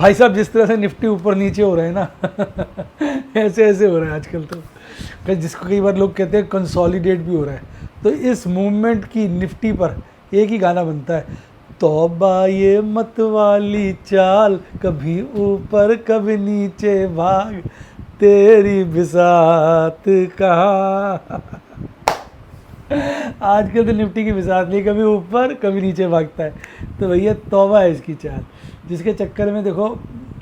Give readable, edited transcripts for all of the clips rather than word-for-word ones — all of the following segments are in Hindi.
भाई साहब जिस तरह से निफ्टी ऊपर नीचे हो रहे हैं ना ऐसे ऐसे हो रहा है आजकल तो, जिसको कई बार लोग कहते हैं कंसोलिडेट भी हो रहा है। तो इस मूवमेंट की निफ्टी पर एक ही गाना बनता है, तौबा ये मत वाली चाल, कभी ऊपर कभी नीचे भाग, तेरी बिसात कहाँ। आजकल तो निफ्टी की बिसात नहीं, कभी ऊपर कभी नीचे भागता है। तो भैया तौबा है इसकी चाल, जिसके चक्कर में देखो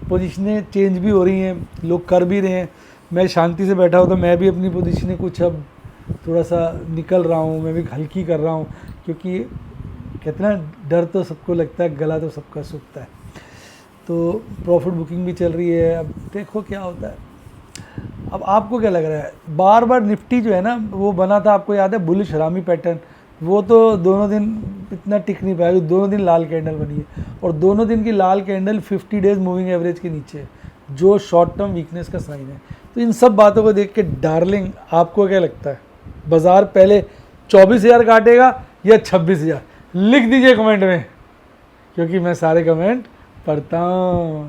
पोजीशनें चेंज भी हो रही हैं, लोग कर भी रहे हैं। मैं शांति से बैठा हूँ तो मैं भी अपनी पोजीशनें कुछ अब थोड़ा सा निकल रहा हूँ, मैं भी हल्की कर रहा हूँ, क्योंकि कहते ना डर तो सबको लगता है, गला तो सबका सूखता है। तो प्रॉफिट बुकिंग भी चल रही है, अब देखो क्या होता है। अब आपको क्या लग रहा है, बार बार निफ्टी जो है ना वो बना था, आपको याद है बुलिश हरामी पैटर्न, वो तो दोनों दिन इतना टिक नहीं पाया, दोनों दिन लाल कैंडल बनी है, और दोनों दिन की लाल कैंडल 50 डेज मूविंग एवरेज के नीचे है, जो शॉर्ट टर्म वीकनेस का साइन है। तो इन सब बातों को देख के डार्लिंग आपको क्या लगता है, बाजार पहले 24,000 काटेगा या 26,000? लिख दीजिए कमेंट में, क्योंकि मैं सारे कमेंट पढ़ता हूँ।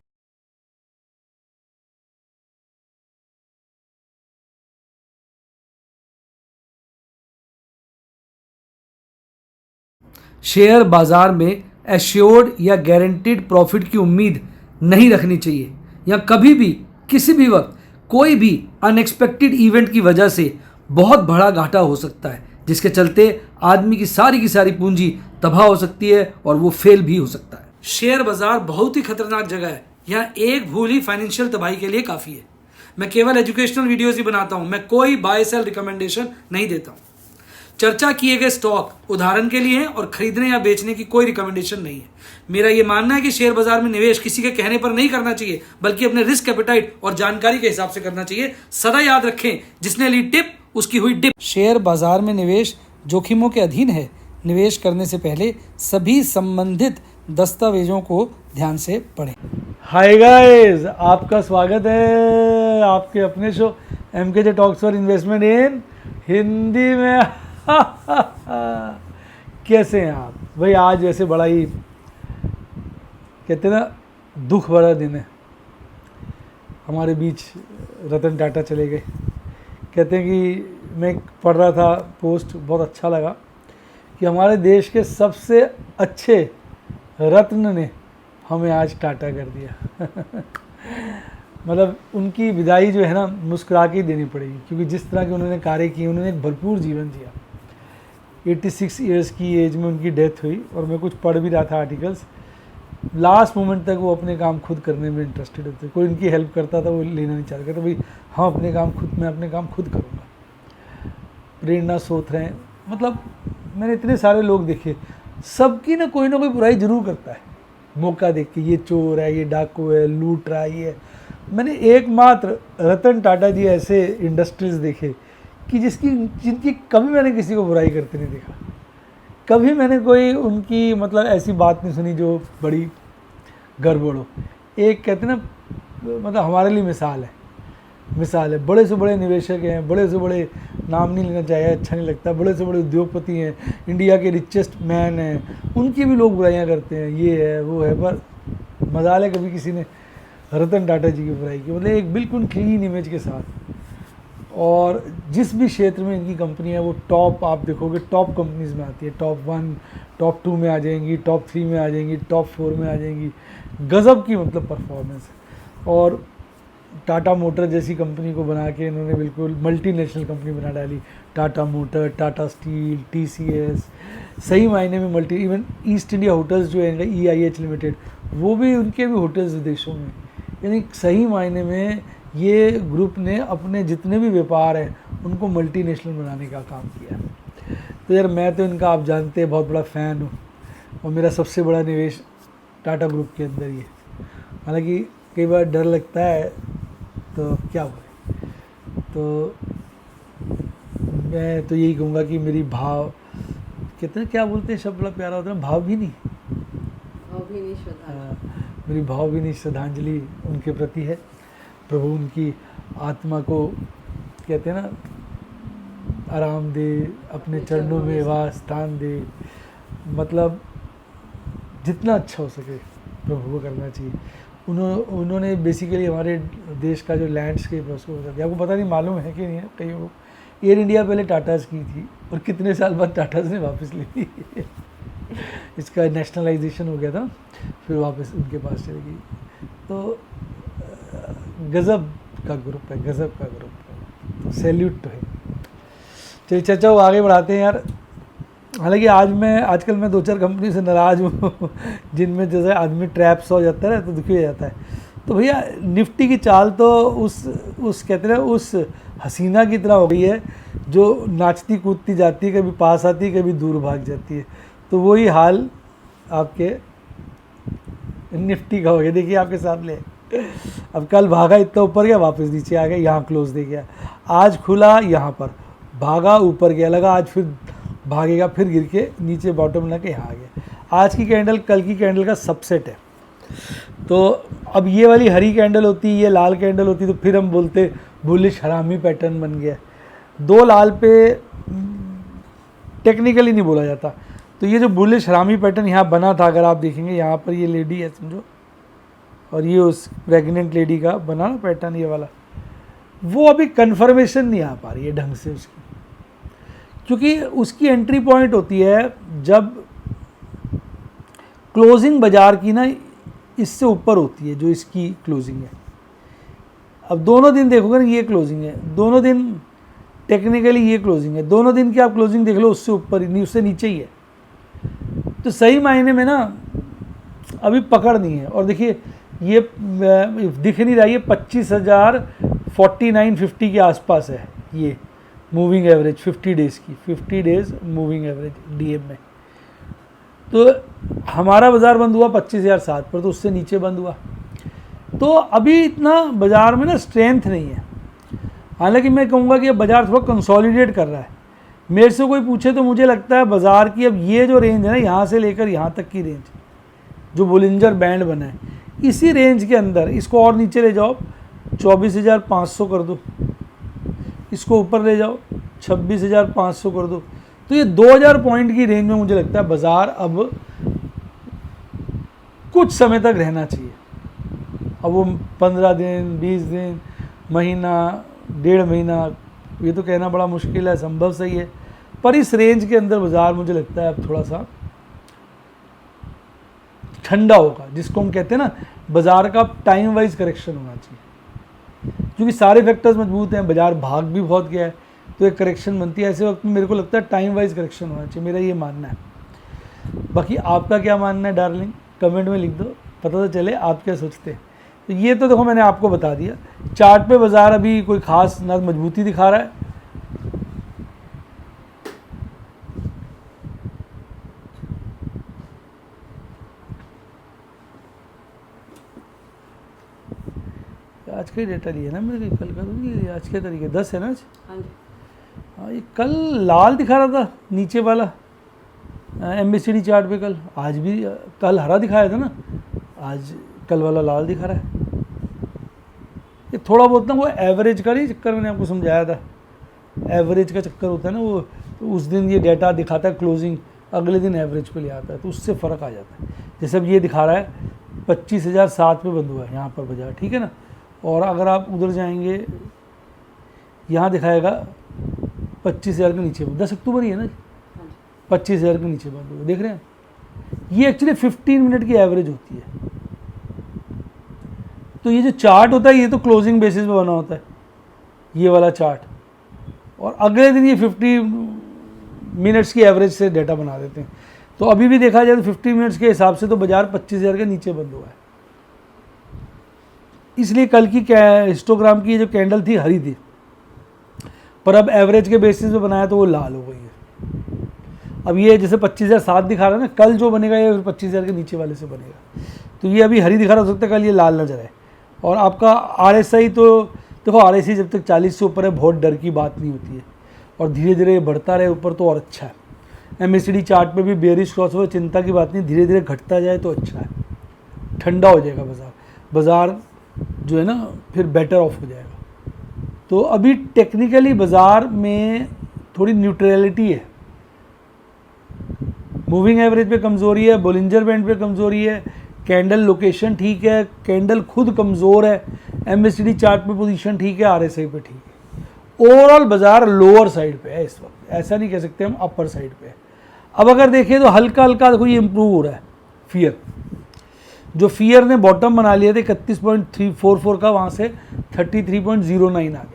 शेयर बाजार में एश्योर्ड या गारंटीड प्रॉफिट की उम्मीद नहीं रखनी चाहिए, या कभी भी किसी भी वक्त कोई भी अनएक्सपेक्टेड इवेंट की वजह से बहुत बड़ा घाटा हो सकता है, जिसके चलते आदमी की सारी पूंजी तबाह हो सकती है और वो फेल भी हो सकता है। शेयर बाजार बहुत ही खतरनाक जगह है, यहाँ एक भूल ही फाइनेंशियल तबाही के लिए काफ़ी है। मैं केवल एजुकेशनल वीडियोस ही बनाता हूँ, मैं कोई बाय सेल रिकमेंडेशन नहीं देता हूँ। चर्चा किए गए स्टॉक उदाहरण के लिए हैं और खरीदने या बेचने की कोई रिकमेंडेशन नहीं है। मेरा यह मानना है कि शेयर बाजार में निवेश किसी के कहने पर नहीं करना चाहिए, बल्कि अपने रिस्क एपेटाइट और जानकारी के हिसाब से करना चाहिए। सदा याद रखें, जिसने ली टिप उसकी हुई डिप। शेयर बाजार में निवेश जोखिमों के अधीन है। निवेश करने से पहले सभी संबंधित दस्तावेजों को ध्यान से पढ़ें। हाय गाइस, आपका स्वागत है आपके अपने show MKJ talks for investment इन हिंदी में। कैसे हैं आप भाई? आज वैसे बड़ा ही कहते हैं ना दुख भरा दिन है। हमारे बीच रतन टाटा चले गए। कहते हैं कि मैं पढ़ रहा था पोस्ट, बहुत अच्छा लगा कि हमारे देश के सबसे अच्छे रत्न ने हमें आज टाटा कर दिया। मतलब उनकी विदाई जो है ना मुस्कुरा के ही देनी पड़ेगी, क्योंकि जिस तरह के उन्होंने कार्य किए, उन्होंने एक भरपूर जीवन जिया। 86 ईयर्स की एज में उनकी डेथ हुई, और मैं कुछ पढ़ भी रहा था आर्टिकल्स। लास्ट मोमेंट तक वो अपने काम खुद करने में इंटरेस्टेड होते, कोई उनकी हेल्प करता था वो लेना नहीं चाहता था, भाई हाँ अपने काम खुद, मैं अपने काम खुद करूँगा। प्रेरणा स्रोत हैं। मतलब मैंने इतने सारे लोग देखे, सबकी ना कोई बुराई जरूर करता है मौका देख के, ये चोर है, ये डाकू है, लूट रहा है, ये। मैंने एकमात्र रतन टाटा जी ऐसे इंडस्ट्रीज देखे कि जिनकी कभी मैंने किसी को बुराई करते नहीं देखा। कभी मैंने कोई उनकी मतलब ऐसी बात नहीं सुनी जो बड़ी गड़बड़ हो। एक कहते ना मतलब हमारे लिए मिसाल है। बड़े से बड़े निवेशक हैं, बड़े से बड़े, नाम नहीं लेना चाहिए, अच्छा नहीं लगता, बड़े से बड़े उद्योगपति हैं, इंडिया के रिचेस्ट मैन हैं, उनकी भी लोग बुराइयां करते हैं, ये है वो है। पर मजाल है कभी किसी ने रतन टाटा जी की बुराई की, मतलब एक बिल्कुल क्लीन इमेज के साथ। और जिस भी क्षेत्र में इनकी कंपनी है वो टॉप, आप देखोगे टॉप कंपनीज में आती है, टॉप 1 टॉप 2 में आ जाएंगी, टॉप 3 में आ जाएंगी, टॉप 4 में आ जाएंगी। गज़ब की मतलब परफॉर्मेंस है। और टाटा मोटर जैसी कंपनी को बना के इन्होंने बिल्कुल मल्टीनेशनल कंपनी बना डाली। Tata motor, Tata steel, TCS, सही मायने में multi. Even east India hotels जो है EIH लिमिटेड, वो भी उनके भी होटल्स विदेशों में। यानी सही मायने में ये ग्रुप ने अपने जितने भी व्यापार हैं उनको मल्टीनेशनल बनाने का काम किया। तो यार मैं तो इनका आप जानते हैं बहुत बड़ा फ़ैन हूँ, और मेरा सबसे बड़ा निवेश टाटा ग्रुप के अंदर ही है। हालांकि कई बार डर लगता है, तो क्या बोले, तो मैं तो यही कहूँगा कि मेरी भाव, कहते हैं क्या बोलते हैं शब्द बड़ा प्यारा होता है, भावभीनी मेरी भावभीनी श्रद्धांजलि उनके प्रति है। प्रभु उनकी आत्मा को कहते हैं ना आराम दे, अपने चरणों में वास स्थान दे। मतलब जितना अच्छा हो सके प्रभु को करना चाहिए। उन्होंने बेसिकली हमारे देश का जो लैंडस्केप है उसको बता दिया। आपको पता नहीं मालूम है कि नहीं है, कहीं वो एयर इंडिया पहले टाटाज की थी और कितने साल बाद टाटाज ने वापस ले ली इसका नेशनलाइजेशन हो गया था, फिर वापस उनके पास चली गई। तो गज़ब का ग्रुप है, गज़ब का ग्रुप है, तो सैल्यूट तो है। चलिए चर्चा को आगे बढ़ाते हैं यार। हालांकि आजकल मैं 2-4 कंपनी से नाराज़ हूँ जिनमें जैसे आदमी ट्रैप्स हो जाता है तो दुखी हो जाता है। तो भैया निफ्टी की चाल तो उस कहते हैं उस हसीना की तरह हो गई है जो नाचती कूदती जाती है, कभी पास आती है कभी दूर भाग जाती है। तो वही हाल आपके निफ्टी का हो गया। देखिए आपके सामने अब कल भागा इतना ऊपर गया, वापस नीचे आ गया, यहाँ क्लोज दे गया। आज खुला यहाँ पर, भागा ऊपर गया, लगा आज फिर भागेगा, फिर गिर के नीचे बॉटम लगा के यहाँ आ गया। आज की कैंडल कल की कैंडल का सबसेट है। तो अब ये वाली हरी कैंडल होती, ये लाल कैंडल होती, तो फिर हम बोलते बुलिश हरामी पैटर्न बन गया। 2 लाल पे टेक्निकली नहीं बोला जाता। तो ये जो बुलिश हरामी पैटर्न यहाँ बना था, अगर आप देखेंगे यहाँ पर ये लेडी है समझो, और ये उस प्रेग्नेंट लेडी का बना ना पैटर्न ये वाला, वो अभी कन्फर्मेशन नहीं आ पा रही है ढंग से उसकी, क्योंकि उसकी एंट्री पॉइंट होती है जब क्लोजिंग बाजार की ना इससे ऊपर होती है जो इसकी क्लोजिंग है। अब दोनों दिन देखोगे ना, ये क्लोजिंग है, दोनों दिन टेक्निकली ये क्लोजिंग है, दोनों दिन की आप क्लोजिंग देख लो उससे ऊपर ही नहीं, उससे नीचे ही है। तो सही मायने में ना अभी पकड़ नहीं है। और देखिए ये दिख नहीं रहा, ये 25,049.50 के आसपास है ये मूविंग एवरेज 50 डेज़ की, 50 डेज़ मूविंग एवरेज डीएम में। तो हमारा बाज़ार बंद हुआ 25,007 पर, तो उससे नीचे बंद हुआ। तो अभी इतना बाज़ार में ना स्ट्रेंथ नहीं है। हालांकि मैं कहूँगा कि अब बाज़ार थोड़ा कंसोलिडेट कर रहा है। मेरे से कोई पूछे तो मुझे लगता है बाज़ार की अब ये जो रेंज है ना, यहाँ से लेकर यहाँ तक की रेंज जो बोलिंजर बैंड बना है, इसी रेंज के अंदर इसको और नीचे ले जाओ 24,500 कर दो, इसको ऊपर ले जाओ 26,500 कर दो, तो ये 2,000 पॉइंट की रेंज में मुझे लगता है बाज़ार अब कुछ समय तक रहना चाहिए। अब वो 15 दिन 20 दिन महीना 1.5 महीना ये तो कहना बड़ा मुश्किल है, संभव सही है, पर इस रेंज के अंदर बाज़ार मुझे लगता है अब थोड़ा सा ठंडा होगा, जिसको हम कहते हैं ना बाज़ार का टाइम वाइज करेक्शन होना चाहिए, क्योंकि सारे फैक्टर्स मजबूत हैं, बाज़ार भाग भी बहुत गया है, तो एक करेक्शन बनती है। ऐसे वक्त में मेरे को लगता है टाइम वाइज करेक्शन होना चाहिए, मेरा ये मानना है। बाकी आपका क्या मानना है डार्लिंग, कमेंट में लिख दो, पता तो चले आप क्या सोचते हैं। तो ये तो देखो मैंने आपको बता दिया। चार्ट पे बाज़ार अभी कोई ख़ास ना मजबूती दिखा रहा है, आज का ही डेटा लिया ना मेरे, कल का तो नहीं लिया, आज के तरीके 10 है ना आज। हाँ ये कल लाल दिखा रहा था नीचे वाला MACD चार्ट पे कल, आज भी कल हरा दिखाया था ना, आज कल वाला लाल दिखा रहा है। ये थोड़ा बहुत ना वो एवरेज का नहीं चक्कर, मैंने आपको समझाया था, एवरेज का चक्कर होता है ना वो, तो उस दिन ये डेटा दिखाता है क्लोजिंग, अगले दिन एवरेज पे ले आता है, तो उससे फ़र्क आ जाता है। जैसे अब ये दिखा रहा है 25,007 पे बंद हुआ है यहाँ पर बाजार, ठीक है ना, और अगर आप उधर जाएंगे यहाँ दिखाएगा 25,000 के नीचे, 10 अक्टूबर ही है ना, 25,000 के नीचे बंद हुआ, देख रहे हैं। ये एक्चुअली 15 मिनट की एवरेज होती है। तो ये जो चार्ट होता है ये तो क्लोजिंग बेसिस पे बना होता है, ये वाला चार्ट, और अगले दिन ये 50 मिनट्स की एवरेज से डेटा बना देते हैं। तो अभी भी देखा जाए तो 50 मिनट्स के हिसाब से तो बाजार 25,000 के नीचे बंद हुआ है, इसलिए कल की हिस्टोग्राम की जो कैंडल थी हरी थी, पर अब एवरेज के बेसिस पे बनाया तो वो लाल हो गई है। अब ये जैसे 25,007 दिखा रहा है ना, कल जो बनेगा ये 25,000 के नीचे वाले से बनेगा, तो ये अभी हरी दिखा रहा, हो सकता है कल ये लाल नजर आए। और आपका RSI तो देखो, RSI जब तक 40 से ऊपर है बहुत डर की बात नहीं होती है, और धीरे धीरे बढ़ता रहे ऊपर तो और अच्छा है। MACD चार्ट पे भी बेयरिश क्रॉस हो, चिंता की बात नहीं, धीरे धीरे घटता जाए तो अच्छा है, ठंडा हो जाएगा बाज़ार जो है ना फिर बेटर ऑफ हो जाएगा। तो अभी टेक्निकली बाज़ार में थोड़ी न्यूट्रलिटी है, मूविंग एवरेज पे कमज़ोरी है, बोलिंजर बैंड पे कमज़ोरी है, कैंडल लोकेशन ठीक है, कैंडल खुद कमज़ोर है, MACD चार्ट पे पोजीशन ठीक है, RSI पे ठीक है। ओवरऑल बाजार लोअर साइड पे है इस वक्त, ऐसा नहीं कह सकते हम अपर साइड पे है। अब अगर देखें तो हल्का हल्का देखो ये इम्प्रूव हो रहा है। फियर, जो फियर ने बॉटम बना लिया था 31.344 का, वहाँ से 33.09 आ गया।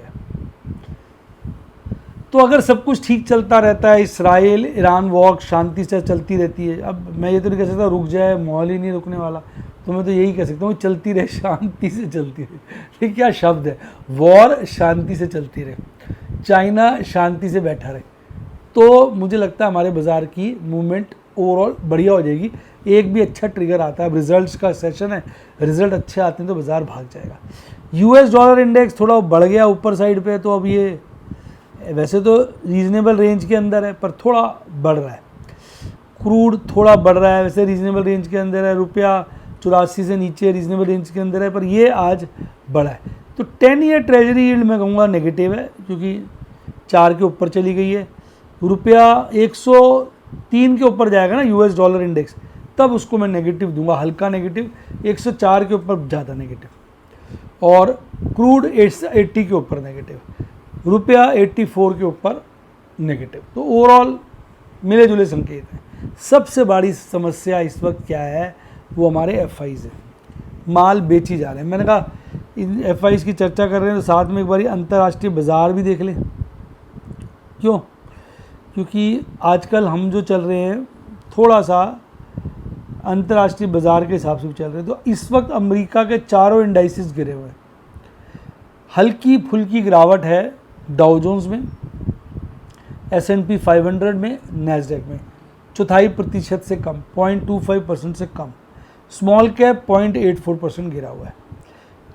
तो अगर सब कुछ ठीक चलता रहता है, इसराइल ईरान वॉर शांति से चलती रहती है, अब मैं ये तो नहीं कह सकता रुक जाए, माहौल ही नहीं रुकने वाला, तो मैं तो यही कह सकता हूँ चलती रहे, शांति से चलती रहे। ये क्या शब्द है, वॉर शांति से चलती रहे, चाइना शांति से बैठा रहे, तो मुझे लगता है हमारे बाज़ार की मूवमेंट ओवरऑल बढ़िया हो जाएगी। एक भी अच्छा ट्रिगर आता है, अब रिजल्ट्स का सेशन है, रिजल्ट अच्छे आते हैं तो बाज़ार भाग जाएगा। US डॉलर इंडेक्स थोड़ा बढ़ गया ऊपर साइड पे, तो अब ये वैसे तो रीजनेबल रेंज के अंदर है पर थोड़ा बढ़ रहा है। क्रूड थोड़ा बढ़ रहा है, वैसे रीजनेबल रेंज के अंदर है, ₹84 से नीचे रीजनेबल रेंज के अंदर है, पर ये आज बढ़ा है। तो 10 ईयर ट्रेजरी यील्ड मैं कहूँगा नेगेटिव है, क्योंकि 4 के ऊपर चली गई है। ₹103 के ऊपर जाएगा ना US डॉलर इंडेक्स, तब उसको मैं नेगेटिव दूंगा, हल्का नेगेटिव। 104 के ऊपर ज़्यादा नेगेटिव, और क्रूड 80 के ऊपर नेगेटिव, ₹84 के ऊपर नेगेटिव। तो ओवरऑल मिले जुले संकेत हैं। सबसे बड़ी समस्या इस वक्त क्या है, वो हमारे FIs है, माल बेची जा रहे हैं। मैंने कहा इन FIs की चर्चा कर रहे हैं तो साथ में एक बार अंतर्राष्ट्रीय बाज़ार भी देख लें। क्यों? क्योंकि आजकल हम जो चल रहे हैं थोड़ा सा अंतर्राष्ट्रीय बाज़ार के हिसाब से भी चल रहे हैं। तो इस वक्त अमेरिका के चारों इंडाइसिस गिरे हुए हैं। हल्की फुल्की गिरावट है डाउ जोन्स में, S&P 500 में, नैस्डैक में 0.25% से कम, 0.25% से कम। स्मॉल कैप 0.84% गिरा हुआ है।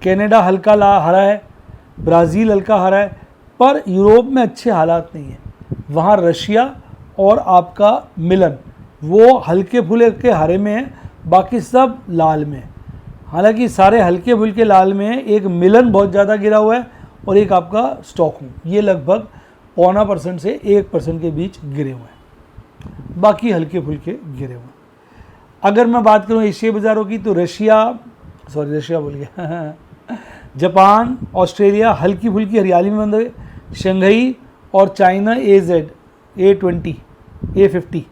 कनाडा हल्का हरा है, ब्राज़ील हल्का हरा है, पर यूरोप में अच्छे हालात नहीं है। वहाँ रशिया और आपका मिलन वो हल्के फुल्के हरे में है, बाकी सब लाल में है। हालांकि सारे हल्के फुल्के लाल में है, एक मिलन बहुत ज़्यादा गिरा हुआ है और एक आपका स्टॉकहोम, ये लगभग 0.25% से 1% के बीच गिरे हुए हैं, बाकी हल्के फुल्के गिरे हुए हैं। अगर मैं बात करूँ एशियाई बाज़ारों की तो रशिया बोल गया जापान, ऑस्ट्रेलिया हल्की फुल्की हरियाली में बंद हुए। शंघई और चाइना A20, A50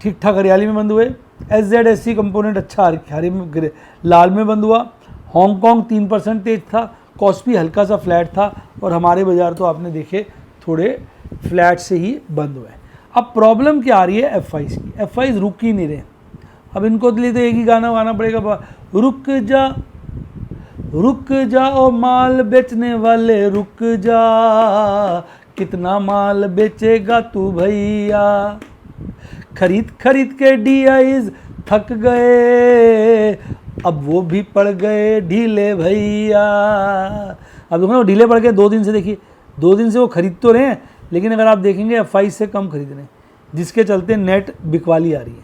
ठीक ठाक हरियाली में बंद हुए। SZSC कंपोनेंट अच्छा हरे में लाल में बंद हुआ। हांगकांग 3% तेज था, कॉस्पी हल्का सा फ्लैट था, और हमारे बाज़ार तो आपने देखे थोड़े फ्लैट से ही बंद हुए। अब प्रॉब्लम क्या आ रही है FIs की, FIs रुक ही नहीं रहे। अब इनको लिए तो एक ही गाना गाना पड़ेगा, रुक जाओ माल बेचने वाले रुक जा, कितना माल बेचेगा तू भैया, खरीद के DIs थक गए, अब वो भी पड़ गए ढीले भैया। अब देखो ना ढीले पड़ गए 2 दिन से, देखिए 2 दिन से वो खरीद तो रहे हैं, लेकिन अगर आप देखेंगे FIs से कम खरीद रहे हैं, जिसके चलते नेट बिकवाली आ रही है।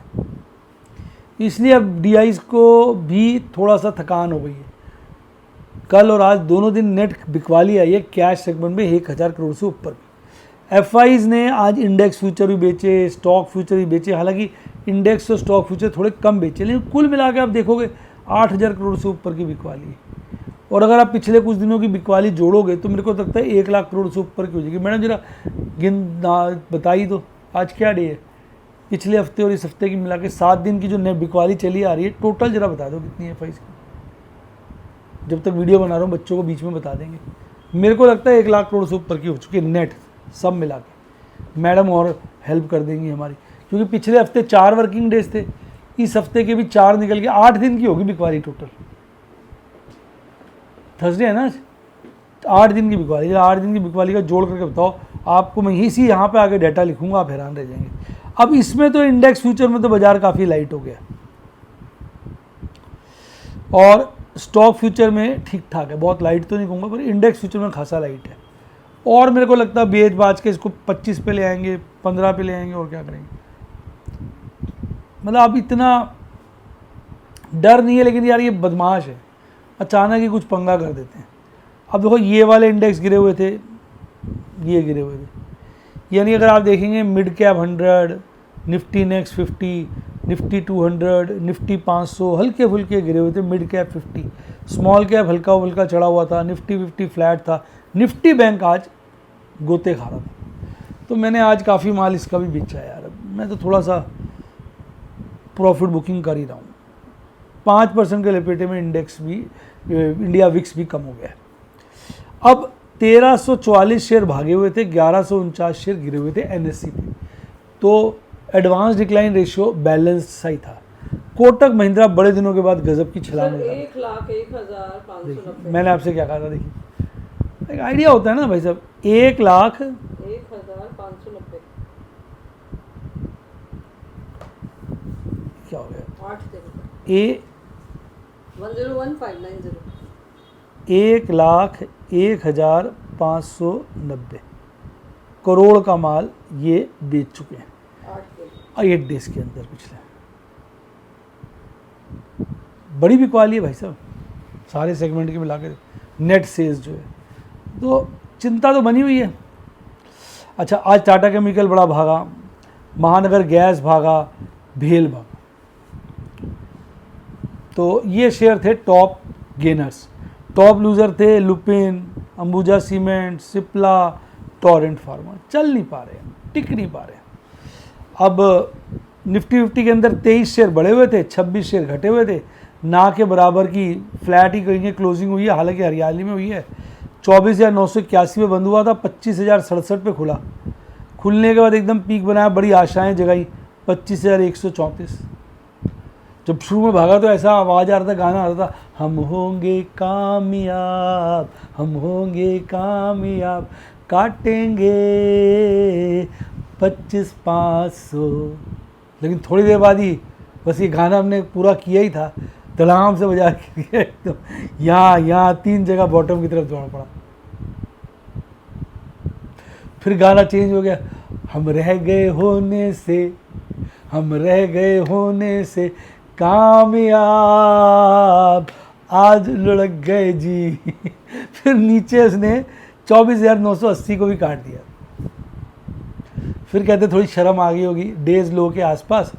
इसलिए अब DIs को भी थोड़ा सा थकान हो गई है। कल और आज दोनों दिन नेट बिकवाली आई है कैश सेगमेंट में 1000 करोड़ से ऊपर। FIs ने आज इंडेक्स फ्यूचर भी बेचे, स्टॉक फ्यूचर भी बेचे। हालांकि इंडेक्स और स्टॉक फ्यूचर थोड़े कम बेचे, लेकिन कुल मिला के आप देखोगे 8000 करोड़ से ऊपर की बिकवाली है। और अगर आप पिछले कुछ दिनों की बिकवाली जोड़ोगे तो मेरे को लगता है 1 लाख करोड़ से ऊपर की हो जाएगी। मैडम जरा बताई दो आज क्या डे है, पिछले हफ्ते और इस हफ्ते की मिला के 7 दिन की जो नेट बिकवाली चली आ रही है, टोटल जरा बता दो कितनी है FIs की। जब तक वीडियो बना रहा हूँ बच्चों को बीच में बता देंगे। मेरे को लगता है 1 लाख करोड़ से ऊपर की हो चुकी है नेट, सब मिला के। मैडम और हेल्प कर देंगी हमारी, क्योंकि पिछले हफ्ते 4 वर्किंग डेज थे, इस हफ्ते के भी 4 निकल के 8 दिन की होगी बिकवाली टोटल। थर्सडे है ना, 8 दिन की बिकवाली। 8 दिन की बिकवाली का जोड़ करके बताओ आपको, मैं इसी यहाँ पे आगे डाटा लिखूंगा, आप हैरान रह जाएंगे। अब इसमें तो इंडेक्स फ्यूचर में तो बाजार काफ़ी लाइट हो गया, और स्टॉक फ्यूचर में ठीक ठाक है, बहुत लाइट तो नहीं कहूँगा, पर इंडेक्स फ्यूचर में खासा लाइट है। और मेरे को लगता है बेच बाज के इसको 25 पे ले आएंगे, 15 पे ले आएंगे, और क्या करेंगे। मतलब अब इतना डर नहीं है, लेकिन यार ये बदमाश है, अचानक ही कुछ पंगा कर देते हैं। अब देखो ये वाले इंडेक्स गिरे हुए थे, ये गिरे हुए थे, यानी अगर आप देखेंगे mid cap 100, Nifty next 50, Nifty 200, Nifty 500 हल्के फुल्के गिरे हुए थे, मिड कैप 50, स्मॉल कैप हल्का फुल्का चढ़ा हुआ था, निफ्टी 50 फ्लैट था, निफ्टी बैंक आज गोते खा रहा था। तो मैंने आज काफ़ी माल इसका भी बेचा यार। मैं तो थोड़ा सा प्रॉफिट बुकिंग कर ही रहा हूँ। 5% के लपेटे में इंडेक्स भी, इंडिया विक्स भी कम हो गया है। अब 1344 शेयर भागे हुए थे, 1149 शेयर गिरे हुए थे एनएससी पे। तो एडवांस डिक्लाइन रेशियो बैलेंस सही था। कोटक महिंद्रा बड़े दिनों के बाद गजब की छलांग लगा। 1,01,590। मैंने आपसे क्या कहा था, देखिए एक आइडिया होता है ना भाई साहब, 1,01,590 क्या हो गया, 8 दिन ए 101,590 1,01,590 करोड़ का माल ये बेच चुके हैं 8 डेज के अंदर। पिछले बड़ी बिकवाली है भाई साहब, सारे सेगमेंट के मिला के नेट सेल्स जो है, तो चिंता तो बनी हुई है। अच्छा, आज टाटा केमिकल बड़ा भागा, महानगर गैस भागा, भेल भागा। तो ये शेयर थे टॉप गेनर्स। टॉप लूजर थे Lupin, Ambuja cement, Cipla, Torrent pharma. चल नहीं पा रहे हैं, टिक नहीं पा रहे हैं। अब निफ्टी 50 के अंदर 23 शेयर बढ़े हुए थे, 26 शेयर घटे हुए थे, ना के बराबर की फ्लैट ही करेंगे क्लोजिंग हुई है, हालांकि हरियाली में हुई है। 24,981 पे बंद हुआ था, 25,067 पे खुला। खुलने के बाद एकदम पीक बनाया, बड़ी आशाएं जगाई, 25,134। जब शुरू में भागा तो ऐसा आवाज़ आ रहा था, गाना आ रहा था, हम होंगे कामयाब, हम होंगे कामयाब, काटेंगे 25,500। लेकिन थोड़ी देर बाद ही बस ये गाना हमने पूरा किया ही था, धड़ाम से बजा के एकदम यहाँ 3 जगह बॉटम की तरफ दौड़ पड़ा। फिर गाना चेंज हो गया, हम रह गए होने से, हम रह गए होने से कामयाब, आज लुढ़क गए जी। फिर नीचे उसने 24,980 को भी काट दिया। फिर कहते थोड़ी शर्म आ गई होगी, डेज लो के आसपास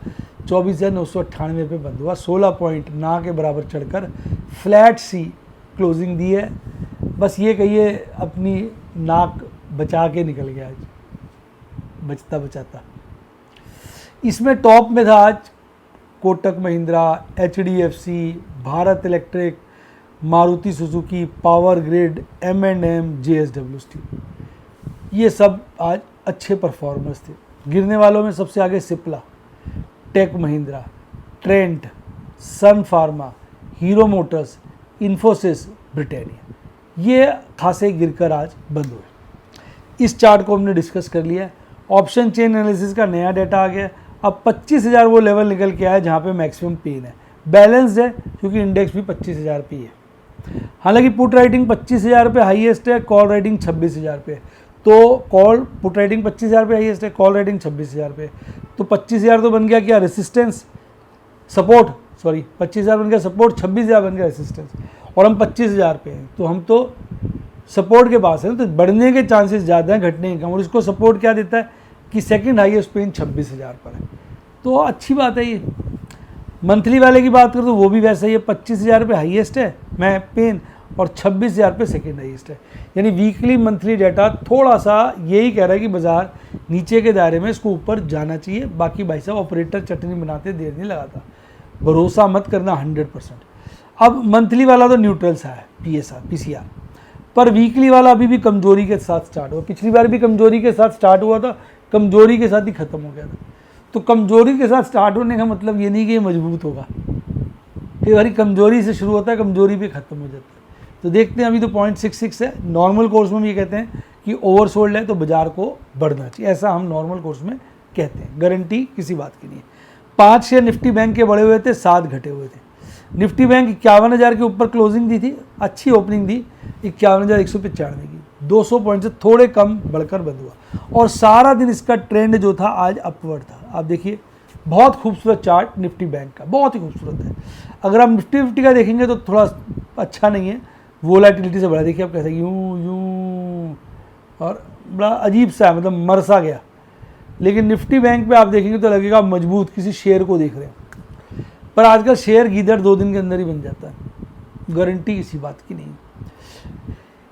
24,998 पे बंद हुआ, 16 पॉइंट ना के बराबर चढ़कर फ्लैट सी क्लोजिंग दी है। बस ये कहिए अपनी नाक बचा के निकल गया आज, बचता बचाता। इसमें टॉप में था आज Kotak Mahindra, HDFC, Bharat electric, Maruti Suzuki, power grid, M&M, JSW steel. ये सब आज अच्छे परफॉर्मर्स थे। गिरने वालों में सबसे आगे Cipla, Tech Mahindra, Trent, Sun Pharma, Hero Motors, Infosys, Britannia, ये खासे गिरकर आज बंद हुए। इस चार्ट को हमने डिस्कस कर लिया। ऑप्शन चेन एनालिसिस का नया डाटा आ गया। अब 25,000 वो लेवल निकल के आया जहाँ पे मैक्सिमम पेन है। बैलेंस्ड है क्योंकि इंडेक्स भी 25,000 पे ही है। हालांकि पुट राइटिंग 25,000 पे हाईएस्ट है, कॉल राइटिंग 26,000 पे। तो कॉल पुट राइटिंग 25,000 पे हाईएस्ट है, कॉल राइटिंग 26,000 पे। तो 25,000 तो बन गया क्या रेसिस्टेंस, सपोर्ट, सॉरी 25,000 बन गया सपोर्ट, 26,000 बन गया रेसिस्टेंस, और हम 25,000 पे हैं। तो हम तो सपोर्ट के पास है, तो बढ़ने के चांसेस ज़्यादा हैं, घटने के कम। और इसको सपोर्ट क्या देता है कि सेकंड हाईएस्ट पेन 26,000 पर है, तो अच्छी बात है ये। मंथली वाले की बात करूँ तो वो भी वैसा ही है, 25,000 पे हाईएस्ट है मैं पेन, और 26,000 पे सेकंड हाईएस्ट है। यानी वीकली मंथली डाटा थोड़ा सा यही कह रहा है कि बाजार नीचे के दायरे में, इसको ऊपर जाना चाहिए। बाकी भाई साहब ऑपरेटर चटनी बनाते देर नहीं लगाता, भरोसा मत करना 100%। अब मंथली वाला तो न्यूट्रल सा है, PCR, पर वीकली वाला अभी भी कमजोरी के साथ स्टार्ट हुआ। पिछली बार भी कमजोरी के साथ स्टार्ट हुआ था, कमजोरी के साथ ही खत्म हो गया था। तो कमजोरी के साथ स्टार्ट होने का मतलब ये नहीं कि ये मजबूत होगा, कई बार कमजोरी से शुरू होता है, कमजोरी पे खत्म हो जाता है। तो देखते हैं, अभी तो 0.66 है। नॉर्मल कोर्स में भी ये कहते हैं कि ओवरसोल्ड है तो बाजार को बढ़ना चाहिए, ऐसा हम नॉर्मल कोर्स में कहते हैं। गारंटी किसी बात की नहीं है। 5 शेयर निफ्टी बैंक के बढ़े हुए थे, 7 घटे हुए थे। निफ्टी बैंक 51,000 के ऊपर क्लोजिंग दी थी, अच्छी ओपनिंग दी 51,195 की, 200 पॉइंट से थोड़े कम बढ़कर बंद हुआ। और सारा दिन इसका ट्रेंड जो था आज अपवर्ड था। आप देखिए बहुत खूबसूरत चार्ट निफ्टी बैंक का, बहुत ही खूबसूरत है। अगर आप निफ्टी 50 का देखेंगे तो थोड़ा अच्छा नहीं है, वोलेटिलिटी से बड़ा। देखिए आप कैसे यूं यूं, और बड़ा अजीब सा है, मतलब मर सा गया। लेकिन निफ्टी बैंक पे आप देखेंगे तो लगेगा आप मजबूत किसी शेयर को देख रहे हैं, पर आजकल शेयर गीदड़ 2 दिन के अंदर ही बन जाता है, गारंटी किसी बात की नहीं।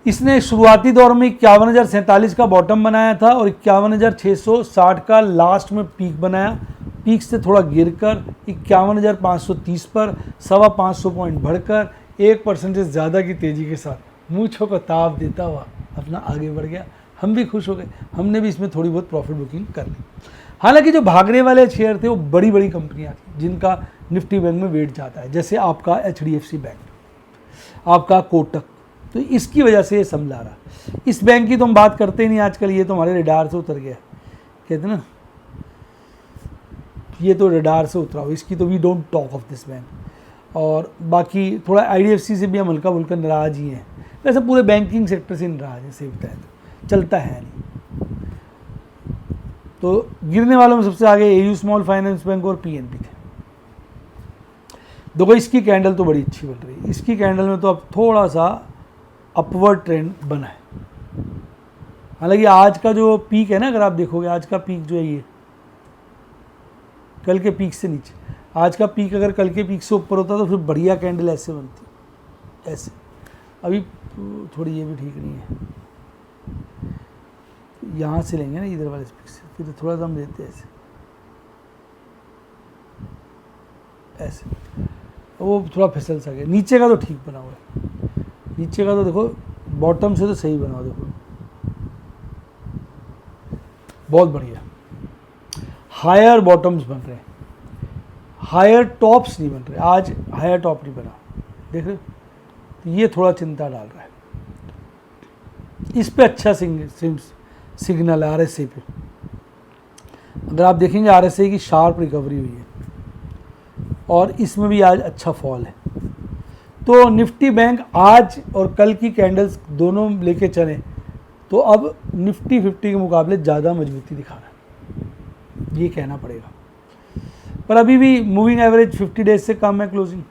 इसने शुरुआती दौर में 51,047 का बॉटम बनाया था और 51,660 का लास्ट में पीक बनाया। पीक से थोड़ा गिरकर 51,530 पर 550 पॉइंट बढ़कर 1% से ज़्यादा की तेज़ी के साथ मूंछों को ताप देता हुआ अपना आगे बढ़ गया। हम भी खुश हो गए, हमने भी इसमें थोड़ी बहुत प्रॉफिट बुकिंग कर ली। हालांकि जो भागने वाले शेयर थे वो बड़ी बड़ी कंपनियां थी जिनका निफ्टी बैंक में वेट जाता है, जैसे आपका HDFC बैंक, आपका कोटक, तो इसकी वजह से ये संभला रहा। इस बैंक की तो हम बात करते ही नहीं आजकल, ये तो हमारे रडार से उतर गया, कहते ना ये तो रडार से उतरा हो, इसकी तो we don't talk of this bank. और बाकी थोड़ा IDFC से भी हम हल्का फुल्का नाराज ही हैं, वैसे पूरे बैंकिंग सेक्टर से नाराज है, सेफ है तो चलता है नहीं। तो गिरने वालों में सबसे आगे AU स्मॉल फाइनेंस बैंक और PNB थे। देखो इसकी कैंडल तो बड़ी अच्छी बन रही है, इसकी कैंडल में तो अब थोड़ा सा अपवर्ड ट्रेंड बना है। हालांकि आज का जो पीक है ना, अगर आप देखोगे आज का पीक जो है ये कल के पीक से नीचे, आज का पीक अगर कल के पीक से ऊपर होता तो फिर बढ़िया कैंडल ऐसे बनती, ऐसे। अभी थोड़ी ये भी ठीक नहीं है, यहाँ से लेंगे ना इधर वाले पीक से, फिर थोड़ा सा हम लेते हैं ऐसे, वो थोड़ा फिसल सा गया। नीचे का तो ठीक बना हुआ है, नीचे का तो देखो बॉटम से तो सही बना हुआ, देखो बहुत बढ़िया। हायर बॉटम्स बन रहे हैं, हायर टॉप्स नहीं बन रहे। आज हायर टॉप नहीं बना, देख रहे हो, ये थोड़ा चिंता डाल रहा है। इस पे अच्छा सिग्नल है RSI पे। अगर आप देखेंगे RSI की शार्प रिकवरी हुई है और इसमें भी आज अच्छा फॉल है। तो निफ्टी बैंक आज और कल की कैंडल्स दोनों लेके चलें तो अब निफ्टी 50 के मुकाबले ज़्यादा मजबूती दिखा रहा है, ये कहना पड़ेगा। पर अभी भी मूविंग एवरेज 50 डेज से कम है क्लोजिंग,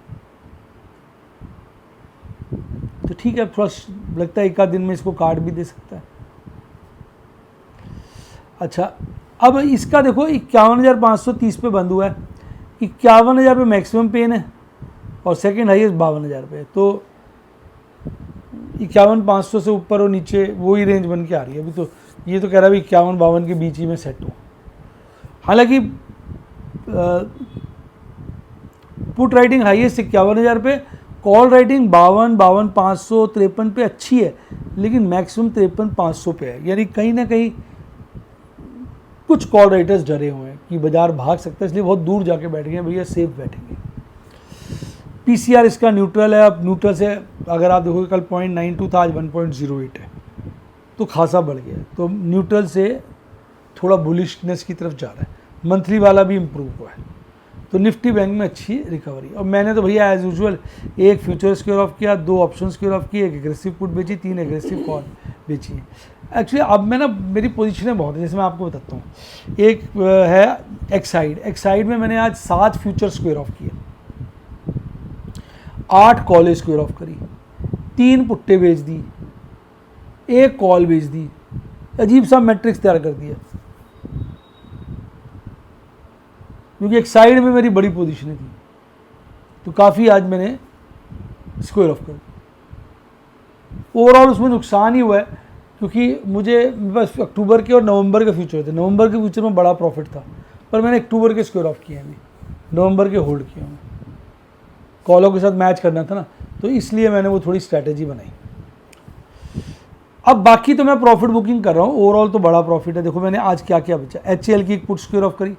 तो ठीक है, थोड़ा लगता है एक आध दिन में इसको काट भी दे सकता है। अच्छा, अब इसका देखो 51,530 पे बंद हुआ है, 51,000 पे मैक्सिमम पेन है और सेकंड हाईएस्ट 52,000 पे, तो 51,500 से ऊपर और नीचे वही रेंज बन के आ रही है। अभी तो ये तो कह रहा है 51-52 के बीच ही में सेट हो। हालांकि पुट राइटिंग हाईएस्ट 51,000 पे, कॉल राइटिंग 52,553 पे अच्छी है, लेकिन मैक्सिमम 53,500 पे है। यानी कहीं ना कहीं कुछ कॉल राइटर्स डरे हुए हैं कि बाजार भाग सकता है, इसलिए बहुत दूर जाके बैठ गए भैया, सेफ बैठेंगे। PCR इसका न्यूट्रल है। अब न्यूट्रल से अगर आप देखोगे कल 0.92 था, आज 1.08 है, तो खासा बढ़ गया। तो न्यूट्रल से थोड़ा बुलिशनेस की तरफ जा रहा है। मंथली वाला भी इम्प्रूव हुआ है, तो निफ्टी बैंक में अच्छी रिकवरी। और मैंने तो भैया एज यूजुअल एक फ्यूचर स्क्योर ऑफ किया, 2 ऑप्शन स्क्योर ऑफ किए, 1 एग्रेसिव पुट बेची, 3 एग्रेसिव कॉल बेची है। एक्चुअली अब मैं ना, मेरी पोजीशनें बहुत है, जैसे मैं आपको बताता हूँ। एक है एक्साइड में मैंने आज 7 फ्यूचर स्क्वेयर ऑफ किए, 8 कॉल स्क्वेयर ऑफ करी, 3 पुट्टे बेच दी, 1 कॉल बेच दी, अजीब सा मैट्रिक्स तैयार कर दिया, क्योंकि एक साइड में मेरी बड़ी पोजीशनें थी, तो काफ़ी आज मैंने स्क्वेयर ऑफ कर दी। ओवरऑल उसमें नुकसान ही हुआ है, क्योंकि मुझे बस अक्टूबर के और नवंबर के फ्यूचर थे। नवंबर के फ्यूचर में बड़ा प्रॉफिट था, पर मैंने अक्टूबर के स्क्वेयर ऑफ किए हैं, अभी नवंबर के होल्ड किए हैं। कॉलों के साथ मैच करना था ना, तो इसलिए मैंने वो थोड़ी स्ट्रैटेजी बनाई। अब बाकी तो मैं प्रॉफिट बुकिंग कर रहा हूँ, ओवरऑल तो बड़ा प्रॉफिट है। देखो मैंने आज क्या क्या बचा। HCL की एक पुट स्क्वेयर ऑफ करी,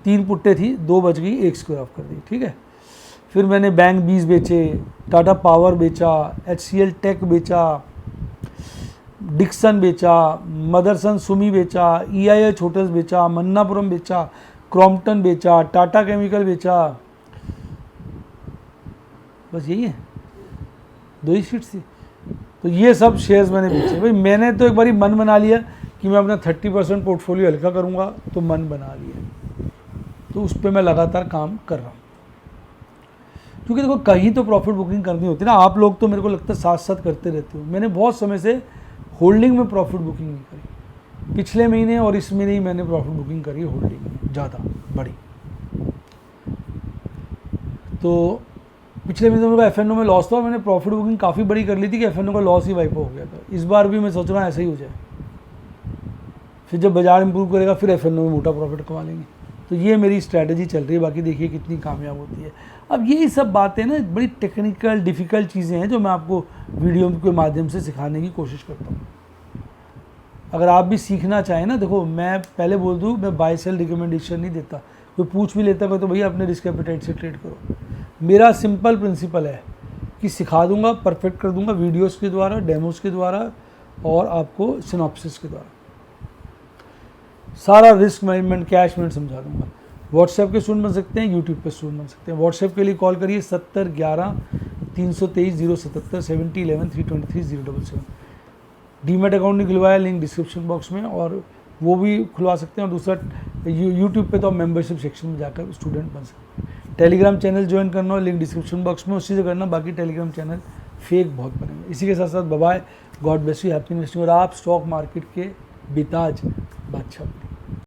3 पुट्टे थी, 2 बच गई, 1 स्क्वेयर ऑफ कर दी, ठीक है। फिर मैंने बैंक 20 बेचे, टाटा पावर बेचा, HCL टेक बेचा, डिक्सन बेचा, मदरसन सुमी बेचा, EIH होटल्स बेचा, मन्नापुरम बेचा, क्रॉम्पटन बेचा, टाटा केमिकल बेचा, बस यही है, 2 ही शीट्स थी। तो ये सब शेयर्स मैंने बेचे। भाई मैंने तो एक बारी मन बना लिया कि मैं अपना 30% पोर्टफोलियो हल्का करूँगा, तो मन बना लिया, तो उस पर मैं लगातार काम कर रहा हूँ। क्योंकि देखो कहीं तो प्रॉफिट बुकिंग करनी होती है ना। आप लोग तो मेरे को लगता है साथ साथ करते रहते हो, मैंने बहुत समय से होल्डिंग में प्रॉफिट बुकिंग नहीं करी, पिछले महीने और इस महीने ही मैंने प्रॉफिट बुकिंग करी होल्डिंग में ज़्यादा बड़ी। तो पिछले महीने मेरे को एफ में लॉस था, मैंने प्रॉफिट बुकिंग काफ़ी बड़ी कर ली थी कि एफ का लॉस ही वाइप हो गया था। इस बार भी मैं सोच रहा हूँ ऐसा ही हो जाए, फिर जब बाजार इंप्रूव करेगा फिर एफ में मोटा प्रॉफिट कमा लेंगे। तो ये मेरी स्ट्रैटेजी चल रही है, बाकी देखिए कितनी कामयाब होती है। अब यही सब बातें ना बड़ी टेक्निकल डिफ़िकल्ट चीज़ें हैं जो मैं आपको वीडियो के माध्यम से सिखाने की कोशिश करता हूँ। अगर आप भी सीखना चाहें ना, देखो मैं पहले बोल दूँ, मैं बाय सेल रिकमेंडेशन नहीं देता। कोई पूछ भी लेता है तो भैया अपने रिस्क एपेटाइट से ट्रेड करो। मेरा सिंपल प्रिंसिपल है कि सिखा दूंगा, परफेक्ट कर दूंगा वीडियोस के द्वारा, डेमोस के द्वारा और आपको सिनॉप्सिस के द्वारा। सारा रिस्क मैनेजमेंट, कैश मैनेजमेंट समझा दूंगा। व्हाट्सएप के स्टूडेंट बन सकते हैं, यूट्यूब पे स्टूडेंट बन सकते हैं। व्हाट्सएप के लिए कॉल करिए 7011 323 077 7011 323 077। डीमेट अकाउंट नहीं खुलवाया, लिंक डिस्क्रिप्शन बॉक्स में, और वो भी खुलवा सकते हैं। और दूसरा यूट्यूब पे तो आप मेंबरशिप सेक्शन में जाकर स्टूडेंट बन सकते हैं। टेलीग्राम चैनल ज्वाइन करना हो, लिंक डिस्क्रिप्शन बॉक्स में, उसी से करना। बाकी टेलीग्राम चैनल फेक बहुत बनेंगे। इसी के साथ साथ bye, God bless you, happy investing. और आप स्टॉक मार्केट के बेताज बादशाह।